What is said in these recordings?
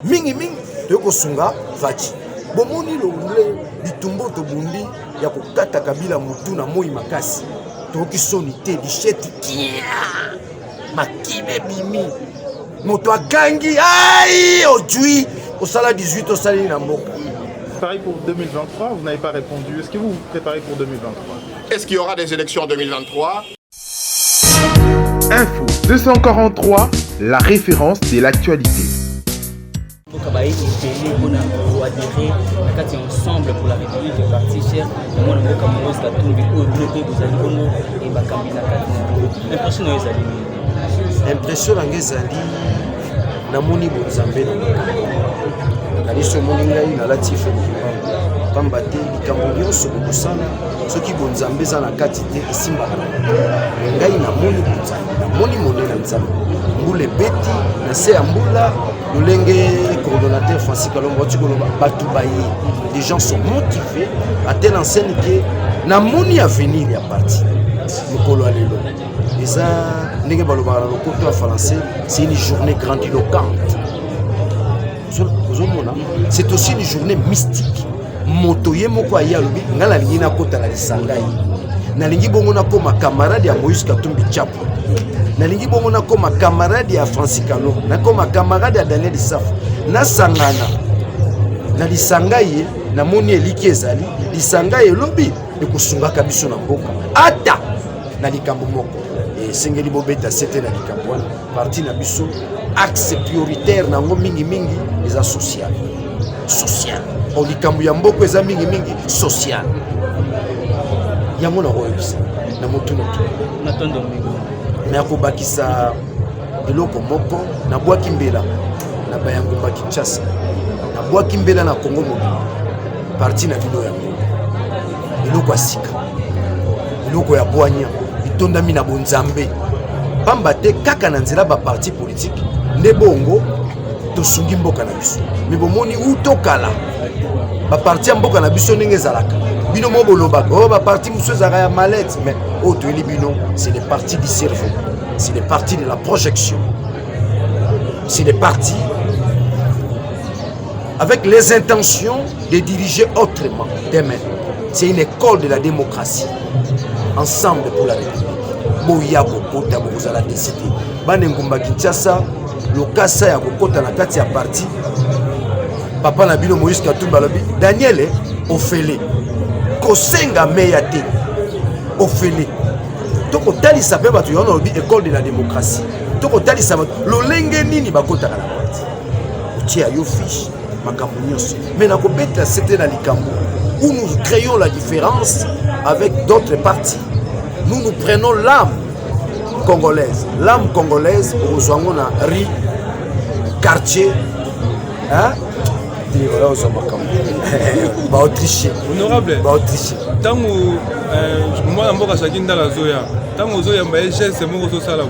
mingi toko sunga fachi bomoni longule bitumbo to bundi ya kokata kabila mutu na moi makasi toki sonité bichette kia makibe bimi moto akangi ai ojui au sala 18 au sala na mboka. Pareil pour 2023, vous n'avez pas répondu. Est-ce que vous vous préparez pour 2023? Est-ce qu'il y aura des élections en 2023? Info 243, la référence de l'actualité. Ensemble pour la République du parti cher impression ngezali na moni bonzambe na liso moni ngai na latife pamba te likambo nyonso bokosala soki bonzambe eza na kati te esimbaka ngai na moni bonzambe na moni monene nzambe mbula ebeti na se ya mbula lolenge coordonnateur Francis Kalombo tikoloba batu baye les gens sont motivés à telle enseigne que na moni avenir ya parti mokolo alelo eza ndenge balobaka na lokoto ya français c'est une journée grandiloquente. C'est aussi une journée mystique. Moto ye moko ayi alobi nga nalingi nakota na lisanga ye nalingi bongo nakoma camarade ya Moïse Katumbi Tchapo nalingi bongo nakoma camarade ya Francis Kalombo nakoma camarade ya Daniel Isafu nasangana na lisanga ye na moni eliki ezali lisanga ye lobi ekosungaka biso na mboka ata na likambo moko sengeli bobeta sete na likambo wana parti na biso axe prioritaire nango mingi eza social o likambo ya mboko eza mingi social yango na royebisa na motuna na tondo mingi na kobakisa eloko moko na bwaki mbela na bayango ba Kinshasa na bwaki mbela na Congo mobile parti na bino yango eloko asika eloko ya bwanya itondami na bonzambe pamba te kaka na nzela ba parti politique nde bongo tosungi mboka na biso me bomoni utokala ba parti ya mboka na biso ndenge ezalaka bino mo bolobaka o ba parti musu ezalaka ya mallette mais otoyeli bino c'est les partis du cerveau, c'est les partis de la projection, c'est les partis avec les intentions de diriger autrement demain. C'est une école de la démocratie. Ensemble pour la République. Boya kokota bozala décider. Banengumba Kinshasa, lokasa ya kokota na kati ya parti. Papa na bino Moïse Katumbi alobi Daniel ofele. Kosenga meya te. Ofele. Toko tali sape batu yono lobi école de la démocratie. Toko tali sape lolenge nini bakota na parti. Otia yo fiche makambo nyonso. Mais na kobeta c'était na likambo où nous créons la différence avec d'autres partis. Nous prenons l'âme congolaise. L'âme congolaise, au na riz, quartier, hein? Autrichien. Honorable. Autrichien. Tango, moi, je suis dans la Zoya. Tango Zoya, c'est mon social.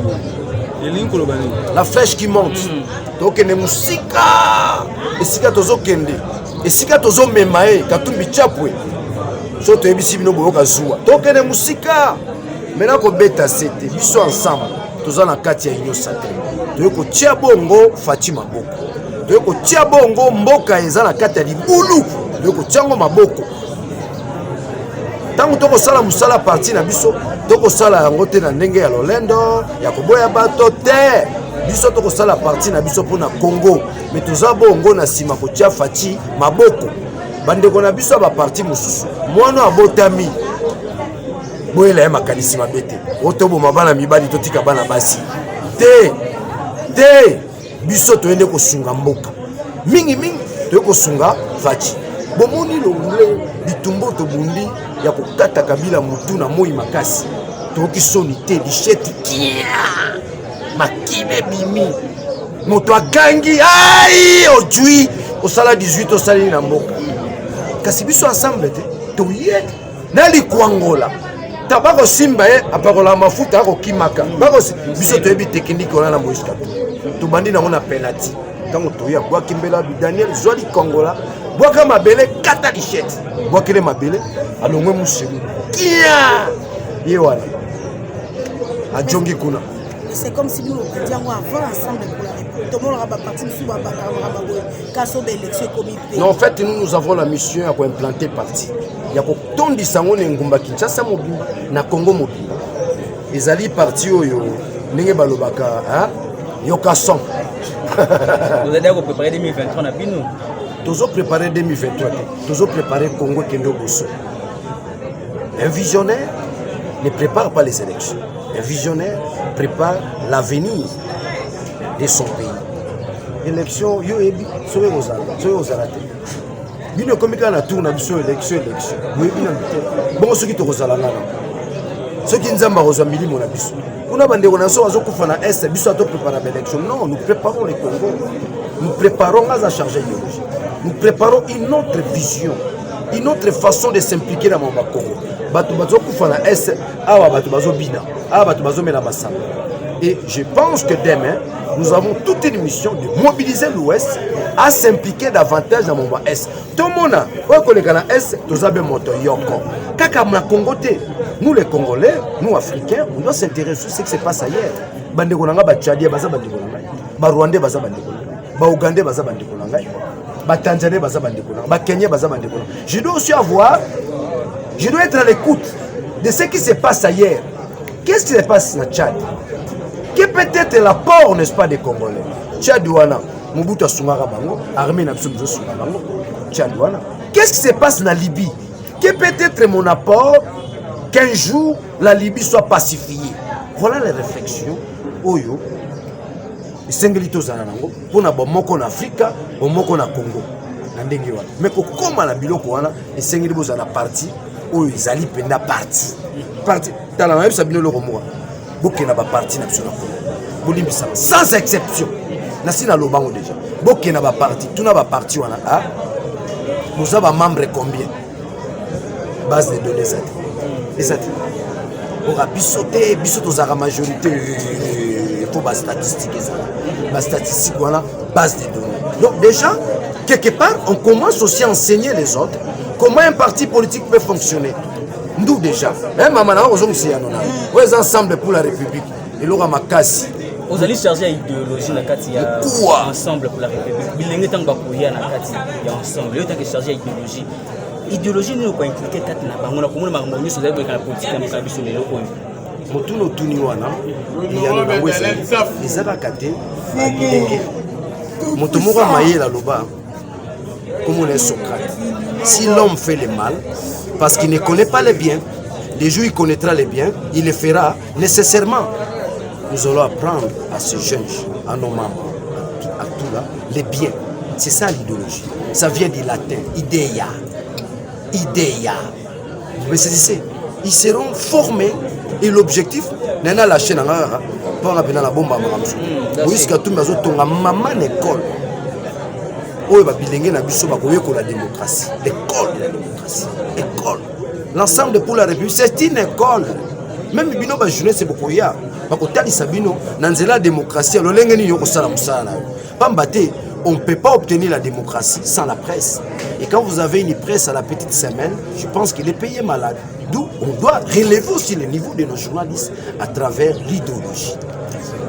La flèche qui monte. Donc, il y a musika. Et si tozo kende. Et si tozo memae, Katumbi Tchapo. Soto ebisi bino boyoka zuwa. Donc, il y a musika. Maintenant qu'on bêta c'était, ils sont ensemble. Tous en kati ya Union Sacrée. Toyo ko tia bongo Fatima Boko. Toyo ko tia bongo mboka eza na kati ya libulu. Toyo ko tiango maboko. Tango toko sala musala parti na biso, toko sala yango te na ndenge ya lolendo, ya koboya bato te. Biso toko sala parti na biso pona Congo. Mais toza bongo na sima ko tia Fati maboko. Bandeko na biso ba parti mususu. Mwana abotami. Boyela ya makanisi mabete otobo mabana mibali totika bana basi te biso toende kosunga mboka mingi toye kosunga fachi bomoni longule bitumbo to bundi ya kokata kabila mutu na moi makasi toki sonité bichette kia makibe bimi moto akangi ai ojui au sala 18 au sala na mboka kasi biso ensemble te toye na likwangola tabako simba ye apakola mafuta ako kimaka bako biso toyebi technique on a na Moïse Katumbi tubandi na ona penalty tango toya bwa kimbela bi Daniel Zwali Kongola bwa kama bele kata lichette bwa kele mabele alongwe musemu kia ye wana ajongi kuna c'est comme si nous nous disions avant ensemble pour la République. Non, en fait, nous avons la mission à implanter parti. Il y a beaucoup de gens qui ont Kinshasa mobimba na Congo mobimba. Les alliés partis oyo ninge balobaka hein yokason. Vous allez préparer 2023 na bino. Toujours préparer 2023. Toujours préparer Congo Kendo Bosso. Un visionnaire ne prépare pas les élections. Un visionnaire prépare l'avenir de son pays. Élection, yo ebi, soye ozala te. Bino komika na tour na biso élection. Oui, bino te. Bon ceux qui te ozala ngana. Ceux qui nzamba ozambili mon biso. Kuna bande on so azokufa na est biso ato préparer l'élection. Non, nous préparons le Congo. Nous préparons à charger idéologie. Nous préparons une autre vision, une autre façon de s'impliquer dans mon Congo. Batu bazokufa na est, awa batu bazobina, awa batu bazomela basamba. Et je pense que demain, nous avons toute une mission de mobiliser l'Ouest à s'impliquer davantage dans mon Est. Tout le monde, quand on est dans l'Est, nous avons moto yoko. Kaka na Congo, nous les Congolais, nous Africains, on doit s'intéresser à ce qui se passe ailleurs. Bande konanga ba Tchadien baza bande konanga, ba Rwandais baza bande konanga, ba Ougandais baza bande konanga, ba Tanzaniens baza bande konanga, ba Kenyans baza bande konanga. Je dois aussi je dois être à l'écoute de ce qui se passe ailleurs. Qu'est-ce qui se passe dans Tchad? Qui peut-être l'apport, n'est-ce pas, des Congolais? Tchadouana, Mobutu Sungara Bango, armée Nabsoumzo Sungara Bango, Tchadouana. Qu'est-ce qui se passe en Libye? Qui peut-être mon apport qu'un jour la Libye soit pacifiée? Voilà les réflexions. Oyo, Sengelito Zanango, pour na bomoko en Afrique, bomoko en Congo. Mais comment la biloko wana, et Sengelito Zana parti, oyo izali penda parti. Parti, dans la même sabino le romoa. Bokena ba parti national bolimbisa sans exception nasina lobango déjà bokena ba parti tuna ba parti wana a nous avons membres combien base de données ça exact pour bisoter bisoto za majorité il faut ba statistiques ça ba statistique voilà base de données donc déjà quelque part on commence aussi à enseigner les autres comment un parti politique peut fonctionner. Nous déjà, même maman, on est ensemble pour la République. Et l'aura ma casse. Vous allez charger l'idéologie la carte ensemble pour la République. Il y a un ensemble. Il y a un charger l'idéologie. L'idéologie nous pas impliquer quatre na bango na komona bango sur la politique na kabiso lelo oyo. Motuno tuniwana. Il y a na ngwesa. Ezaka kate. Motomora maye la loba. Comme on est Socrate. Si l'homme fait le mal, parce qu'il ne connaît pas les biens, les jours il connaîtra les biens, il le fera nécessairement. Nous allons apprendre à ce jeune, à nos membres, à tout là, les biens. C'est ça l'idéologie. Ça vient du latin, idea. Idea. Mais c'est ils seront formés et l'objectif, n'est pas la chaîne, pas la bombe à Moïse tout maman école. Oh, bah, bilingue na biso ba koyeko la démocratie. L'école de la démocratie. École. L'ensemble pour la République, c'est une école. Même bino ba jeunesse c'est beaucoup ya. Ba ko tali sabino nanzela la démocratie. Lo lengeni yoko sala musala. Pambate, on ne peut pas obtenir la démocratie sans la presse. Et quand vous avez une presse à la petite semaine, je pense qu'il est payé malade. D'où on doit relever aussi le niveau de nos journalistes à travers l'idéologie.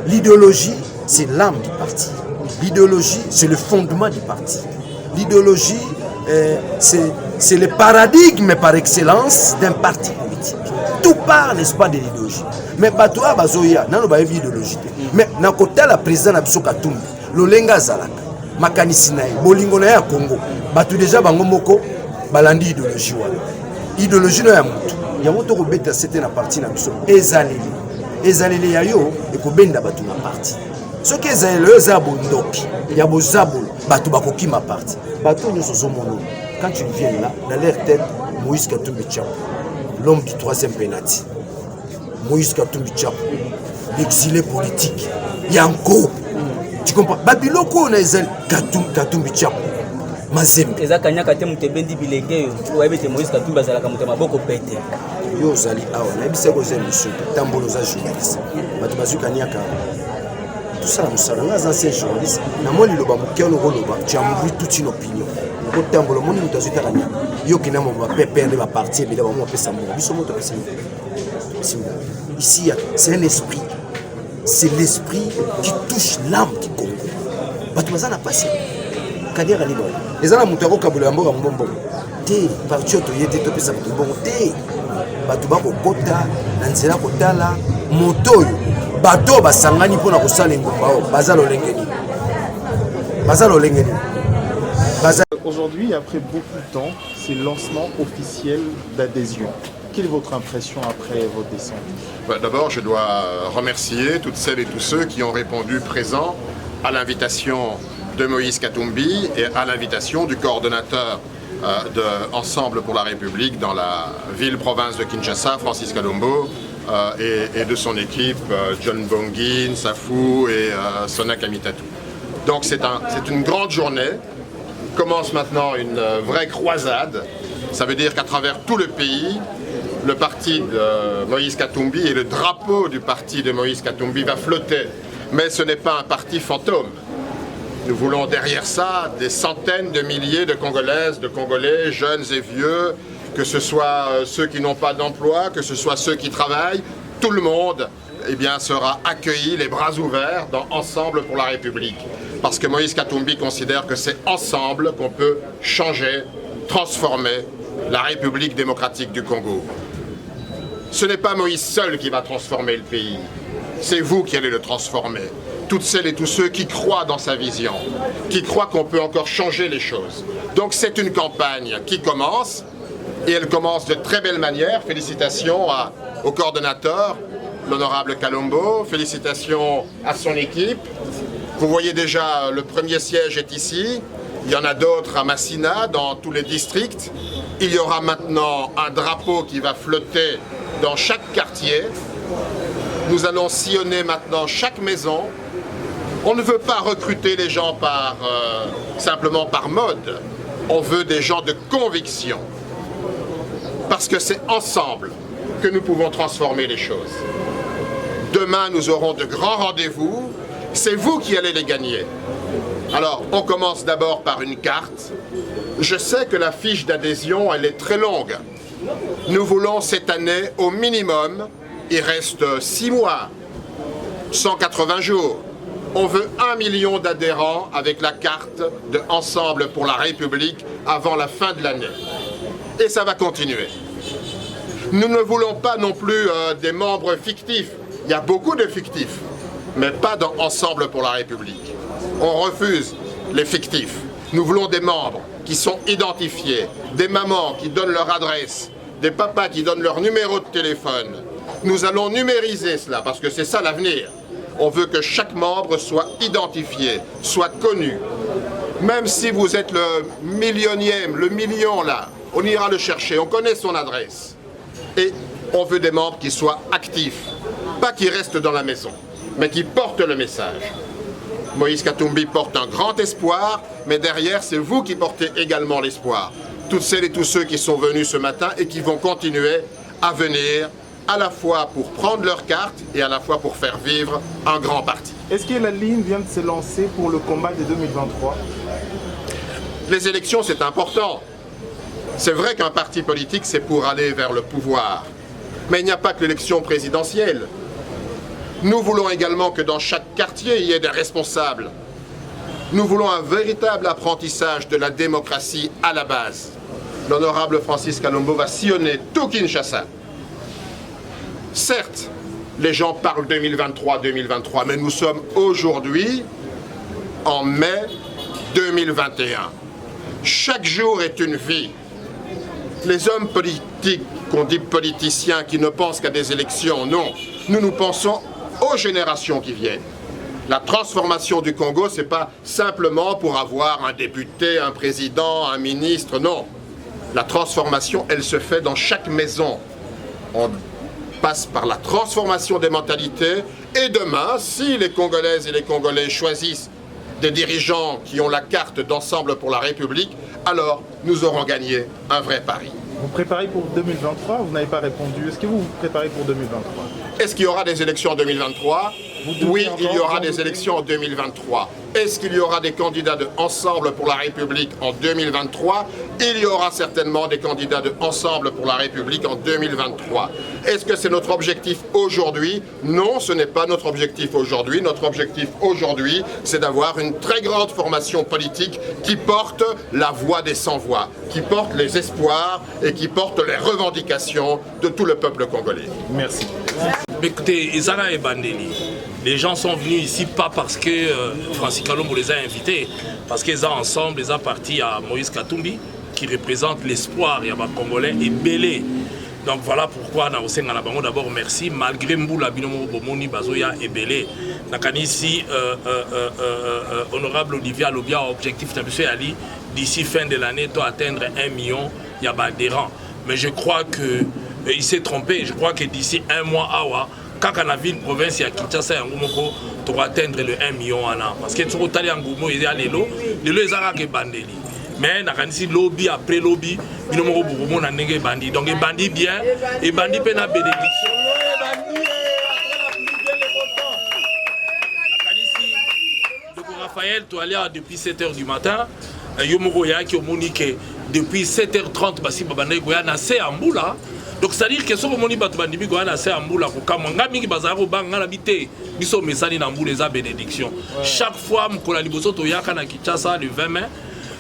L'idéologie, c'est l'âme du parti. L'idéologie, c'est le fondement du parti. L'idéologie, c'est le paradigme par excellence d'un parti politique. Tout part, n'est-ce pas, de l'idéologie. Mais Batoua Bazoya, n'a pas d'idéologie. Mais n'a côté la présidente Abso Katumbi, Lolenga Zalaka, Makani Sinaï, Bolingo na Congo, Batou déjà Bangomoko, Balandi idéologie. Idéologie na Yamutu. Yamutu Robeta, c'était la partie Nabso. Ezaleli. Ezaleli Yayo, et Kobenda Batou na parti. Ce qui est le Zabondoki, il y a beau Zabol, Batou Bakoki ma partie. Batou nous sommes mono. Quand tu viens là, dans leur tête, Moïse Katumbi Tchap, l'homme du troisième pénalty. Moïse Katumbi Tchap, l'exilé politique. Yanko. Tu comprends? Babiloko on a Katumbi Tchap. Mazembe. Eza kanyaka te mutebendi bilenge yo. Oyebete Moïse Katumbi azalaka mutema boko pete. Yo zali awa, na ebise ko zeli monsieur, tambolo za journaliste. Batou bazu kanyaka. Tout ça, nous sommes les anciens journalistes. Nous avons dit que nous avons toute une opinion. Nous avons dit que nous avons parti. Ici, c'est un esprit. C'est l'esprit qui touche l'âme du Congo. bato baza na pasi kadiara libo eza na moto akokabula ya mboka mbombo te parti oyo toye te topesa bato bongo te bato bakokota na nzela kotala moto oyo bato oyo basangani mpona kosala engumba oyo baza lolenge nini baza lolenge nini. Aujourd'hui, après beaucoup de temps, c'est le lancement officiel d'adhésion. Quelle est votre impression après votre descente? D'abord, je dois remercier toutes celles et tous ceux qui ont répondu présents à l'invitation de Moïse Katumbi et à l'invitation du coordonnateur de Ensemble pour la République dans la ville-province de Kinshasa, Francis Kalombo, et de son équipe, John Bongin, Safou et Sona Kamitatou. Donc c'est une grande journée. Commence maintenant une vraie croisade. Ça veut dire qu'à travers tout le pays, le parti de Moïse Katumbi et le drapeau du parti de Moïse Katumbi va flotter. Mais ce n'est pas un parti fantôme. Nous voulons derrière ça des centaines de milliers de Congolaises, de Congolais, jeunes et vieux, que ce soit ceux qui n'ont pas d'emploi, que ce soit ceux qui travaillent, tout le monde sera accueilli les bras ouverts dans Ensemble pour la République. Parce que Moïse Katumbi considère que c'est ensemble qu'on peut changer, transformer la République démocratique du Congo. Ce n'est pas Moïse seul qui va transformer le pays, c'est vous qui allez le transformer. Toutes celles et tous ceux qui croient dans sa vision, qui croient qu'on peut encore changer les choses. Donc c'est une campagne qui commence, et elle commence de très belle manière. Félicitations au coordonnateur, l'honorable Kalombo, félicitations à son équipe. Vous voyez déjà, le premier siège est ici, il y en a d'autres à Massina, dans tous les districts. Il y aura maintenant un drapeau qui va flotter dans chaque quartier. Nous allons sillonner maintenant chaque maison. On ne veut pas recruter les gens simplement par mode. On veut des gens de conviction. Parce que c'est ensemble que nous pouvons transformer les choses. Demain, nous aurons de grands rendez-vous. C'est vous qui allez les gagner. Alors, on commence d'abord par une carte. Je sais que la fiche d'adhésion, elle est très longue. Nous voulons cette année, au minimum, il reste 6 mois, 180 jours. On veut 1 million d'adhérents avec la carte de Ensemble pour la République avant la fin de l'année. Et ça va continuer. Nous ne voulons pas non plus des membres fictifs. Il y a beaucoup de fictifs, mais pas dans Ensemble pour la République. On refuse les fictifs. Nous voulons des membres qui sont identifiés, des mamans qui donnent leur adresse, des papas qui donnent leur numéro de téléphone. Nous allons numériser cela parce que c'est ça l'avenir. On veut que chaque membre soit identifié, soit connu. Même si vous êtes le millionième, le million là, on ira le chercher, on connaît son adresse. Et on veut des membres qui soient actifs, pas qui restent dans la maison, mais qui portent le message. Moïse Katumbi porte un grand espoir, mais derrière, c'est vous qui portez également l'espoir. Toutes celles et tous ceux qui sont venus ce matin et qui vont continuer à venir, à la fois pour prendre leur carte et à la fois pour faire vivre un grand parti. Est-ce que la ligne vient de se lancer pour le combat de 2023? Les élections, c'est important. C'est vrai qu'un parti politique, c'est pour aller vers le pouvoir. Mais il n'y a pas que l'élection présidentielle. Nous voulons également que dans chaque quartier, il y ait des responsables. Nous voulons un véritable apprentissage de la démocratie à la base. L'honorable Francis Kalombo va sillonner tout Kinshasa. Certes, les gens parlent 2023, mais nous sommes aujourd'hui en mai 2021. Chaque jour est une vie. Les hommes politiques, qu'on dit politiciens, qui ne pensent qu'à des élections, non. Nous pensons aux générations qui viennent. La transformation du Congo, ce n'est pas simplement pour avoir un député, un président, un ministre, non. La transformation, elle se fait dans chaque maison. On passe par la transformation des mentalités. Et demain, si les Congolaises et les Congolais choisissent des dirigeants qui ont la carte d'Ensemble pour la République, alors nous aurons gagné un vrai pari. Vous préparez pour 2023? Vous n'avez pas répondu. Est-ce que vous vous préparez pour 2023? Est-ce qu'il y aura des élections en 2023? Oui, il y aura des élections en 2023. Est-ce qu'il y aura des candidats de Ensemble pour la République en 2023? Il y aura certainement des candidats de Ensemble pour la République en 2023. Est-ce que c'est notre objectif aujourd'hui? Non, ce n'est pas notre objectif aujourd'hui. Notre objectif aujourd'hui, c'est d'avoir une très grande formation politique qui porte la voix des sans-voix, qui porte les espoirs et qui porte les revendications de tout le peuple congolais. Merci. Écoutez, Ezana et Bandeli, les gens sont venus ici pas parce que Francis Kalombo les a invités, parce qu'ils ont ensemble, ils ont parti à Moïse Katumbi, qui représente l'espoir, il y a un Congolais et Belé. Donc voilà pourquoi nous d'abord merci, malgré Mboula Binomo Bomoni Bazoya et Belé. Ici, honorable Olivier Alobia, objectif Ali, d'ici fin de l'année, doit atteindre 1 million, il y a d'adhérents. Mais je crois que il s'est trompé, je crois que d'ici 1 mois, quand on a vu une province, il y a Kinshasa et Ngumoko, tu vas atteindre le 1 million en an. Parce que tu vas aller en Ngumo, il y a les lots, ils ont bandeli. Mais ici, lobby après lobby, ils ont un bandit. Donc, ils bandit bien, ils bandit bien la bénédiction. Donc, Raphaël, tu allais depuis 7 h du matin, Yomoko Yaki Omonike, depuis 7 h 30, Bassi Babane Goyana, c'est en boula. Donc c'est-à-dire que ce que moni batu bandimi goana c'est amboula ko kamanga mingi bazaro banga na bité biso mesani na mboule za bénédiction. Chaque fois mkola liboso to yaka na Kinshasa le 20 mai.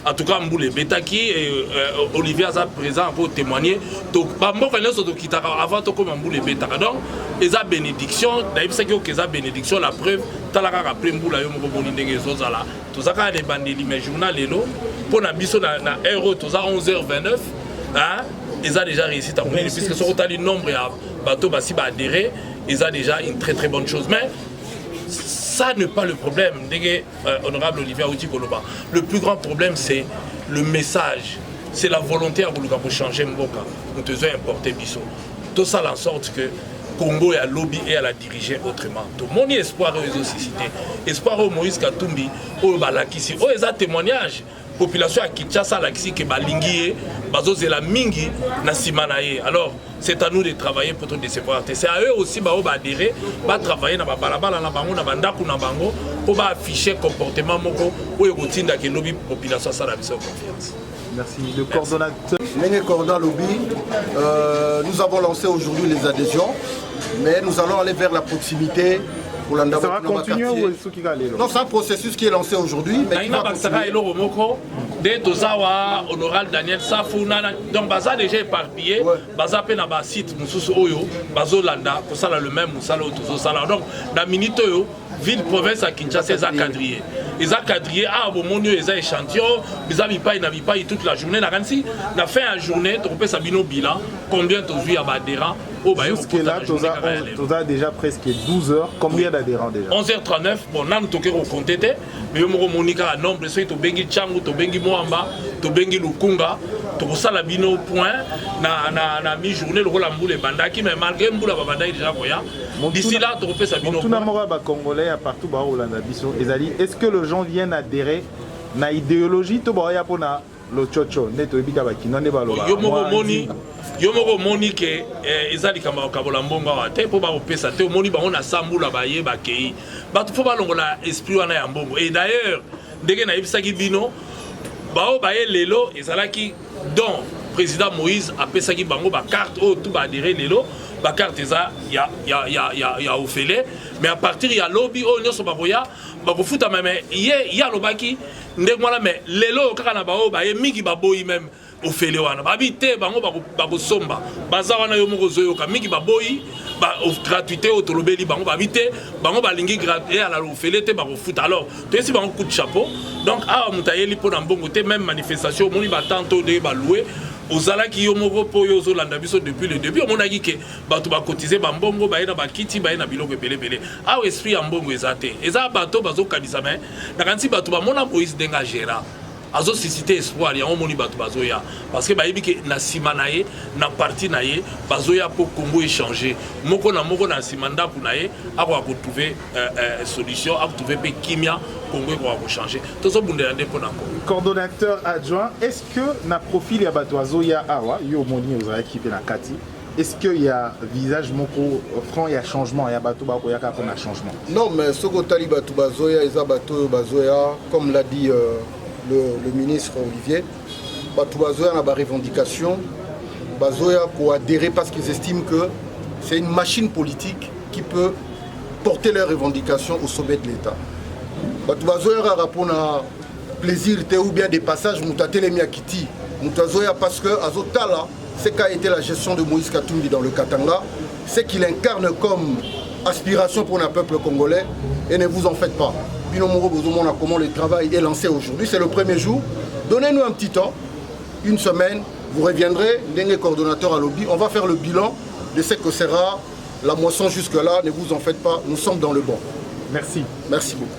En tout cas mboule betaki et Olivier a présent pour témoigner. Donc bamboka nyoso to kitaka avant to comme mboule betaka. Donc eza bénédiction, d'ailleurs c'est que eza bénédiction la preuve talaka après mboula yo moko boni ndenge zozala. To zaka les bandeli mais journal lelo pour na biso na euro to za 11h29 hein. Ils ont déjà réussi à comprendre, puisque ce le nombre de bateaux qui ont adhéré, ils ont déjà une très très bonne chose. Mais ça n'est pas le problème, honorable Olivier Aouti Koloba. Le plus grand problème, c'est le message, c'est la volonté à changer Mboka. Nous devons importer Bissot. Tout ça en sorte que Congo a lobby et à la diriger autrement. Tout mon espoir est aussi cité. Espoir au Moïse Katumbi, au Balakisi, au Eza témoignage. Population à Kinshasa la kisi ke balingi bazo zela mingi na simanaye. Alors c'est à nous de travailler pour de se voir. C'est à eux aussi ba adhérer, ba travailler na ba balabala na bango na bandaku na bango pour ba afficher comportement moko ou ekotinda ke lobby population ça la biso confiance. Merci. Le coordonnateur Nenge Corda Lobby, nous avons lancé aujourd'hui les adhésions, mais nous allons aller vers la proximité. Ça va continuer ou est-ce qu'il va aller? Non, c'est un processus qui est lancé aujourd'hui, mais qui va continuer. Honorable Daniel Safouna, donc Baza déjà éparpillé, Baza pe na ba site mususu oyo, Bazo landa, pour ça le même musala autozo sala. Donc la minute oyo, ville province à Kinshasa ils ont quadrillé. Ils ont quadrillé à Bomonio ils ont échantillon, ils ont pas toute la journée. Na kansi, na fin la journée, tu peux sabino bilan, combien tu vis à adhérents? Jusque-là, tu as déjà presque 12 heures. Combien d'adhérents déjà? 11h39. Bon, nous avons compté. Mais nous avons un nombre de ceux qui ont bengi Changu, qui ont bengi Moamba, qui ont bengi Lukunga, qui ont ça la bino point. Na mi-journée, le rôle de Bandaki, mais malgré Mboula Babanda déjà voyant. D'ici là, tu peux ça bino point. Tout le monde congolais partout au Landa Biso. Est-ce que les gens viennent adhérer à l'idéologie de Boya le chocho neto ebika bakino ne baloba yo moko moni ke ezali kamba kabola mbongo ate po ba opesa te moni ba ona sambula ba ye ba kei ba tu fo ba longola esprit wana ya mbongo. Et d'ailleurs ndenge na ibisaki bino ba o ba ye lelo ezalaki donc président Moïse a pesaki bango ba carte o tout ba adhérer lelo ba carte eza ya ofele mais à partir ya lobby o nyoso ba boya ba ko futa même ya lobaki ndenge wana mais lelo kaka na ba o ba ye mingi ba boyi même ofele wana babite bango ba ko somba baza wana yo moko zoyoka mingi ba boyi ba gratuité au tolobeli bango babite bango ba lingi gratuité à la ofele te ba ko futa. Alors tu si bango coup de chapeau donc a mutayeli po na mbongo te même manifestation moni ba tanto de ba louer ozala ki yo moko po yo zo landa biso depuis le début on a dit que bato ba cotiser ba mbongo ba ina ba kiti ba ina biloko belebele a esprit ya mbongo ezate eza bato bazo kanisa mais na kanti bato ba mona Moïse denga gérant azo susciter espoir ya omoni bato bazoya parce que bayebi ke na sima na ye na parti na ye bazoya pour Congo échanger moko na simanda pour na ye akwa ko trouver solution a trouver pe kimia Congo ko changer to so bundela ndepo na Congo. Coordonnateur adjoint, est-ce que na profil ya bato bazoya awa yo moni ozala équipe na kati, est-ce qu'il y a visage moko franc, il y a changement, il y a bateau il y a un changement? Non, mais ce que Tali Batou Bazoya, Isa Batou Bazoya, comme l'a dit le ministre Olivier, Batou Bazoya a des revendications. Bazoya pour adhérer parce qu'ils estiment que c'est une machine politique qui peut porter leurs revendications au sommet de l'État. Batou Bazoya a rapport à plaisir ou bien des passages, Moutatele Miakiti, Moutazoya parce que Azotala, c'est qu'a été la gestion de Moïse Katumbi dans le Katanga, c'est qu'il incarne comme aspiration pour un peuple congolais, et ne vous en faites pas. Binomoro Bozomona, comment le travail est lancé aujourd'hui, c'est le premier jour. Donnez-nous un petit temps, une semaine, vous reviendrez, les coordonnateurs à lobby, on va faire le bilan de ce que sera la moisson jusque-là, ne vous en faites pas, nous sommes dans le bon. Merci. Merci beaucoup.